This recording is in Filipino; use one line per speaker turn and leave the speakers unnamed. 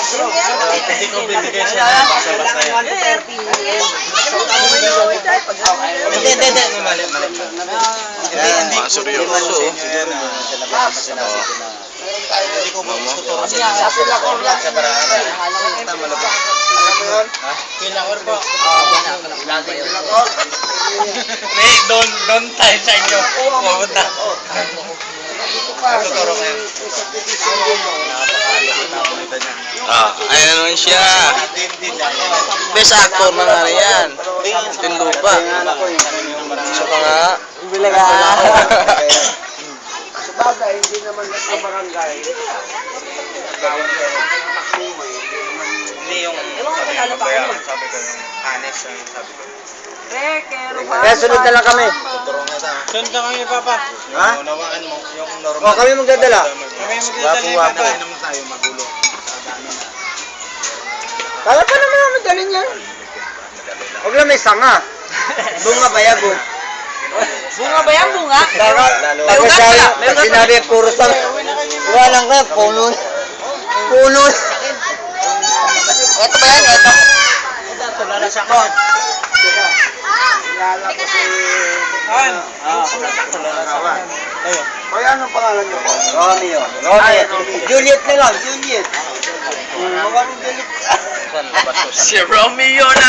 Hindi ko binigay siya ng basta-basta yan. Hindi. Mali. Hindi.
Seryoso.
Hindi ko tuturo sa inyo. Sa barangay. Tama na ba? Kilakor po. Doon tayo sa inyo. Pumunta. Tuturo kayo.
Ayan naman siya. Best actor na nga rin yan. Tinlupa. Gusto ka nga.
Bilaga. Sabagay, hindi naman sa barangay.
Hindi yung sabi ko yung honest yung sabi ko.
Kaya sunod na lang kami.
Tuturo nga sa. Sunod na kami, Papa.
Ha?
Unawaan mo yung normal.
O, kami magdadala.
Kami magdadala yung Papa. Naman tayo magulo.
Kaya pa naman namin dalhin yan. Huwag lang may sanga. Bunga ba yan, bunga?
Bunga ba yan, bunga?
Bago siya, pag sinabi puro sang, walang ka, puno. Puno.
Ito ba yan? Ito.
Tulala siya ko.
Kilala ko si...
An?
Tulala sa akin. Kaya anong pangalan niyo? Romeo. Juliet na lang, Juliet. Magaling Juliet.
Si Romeo na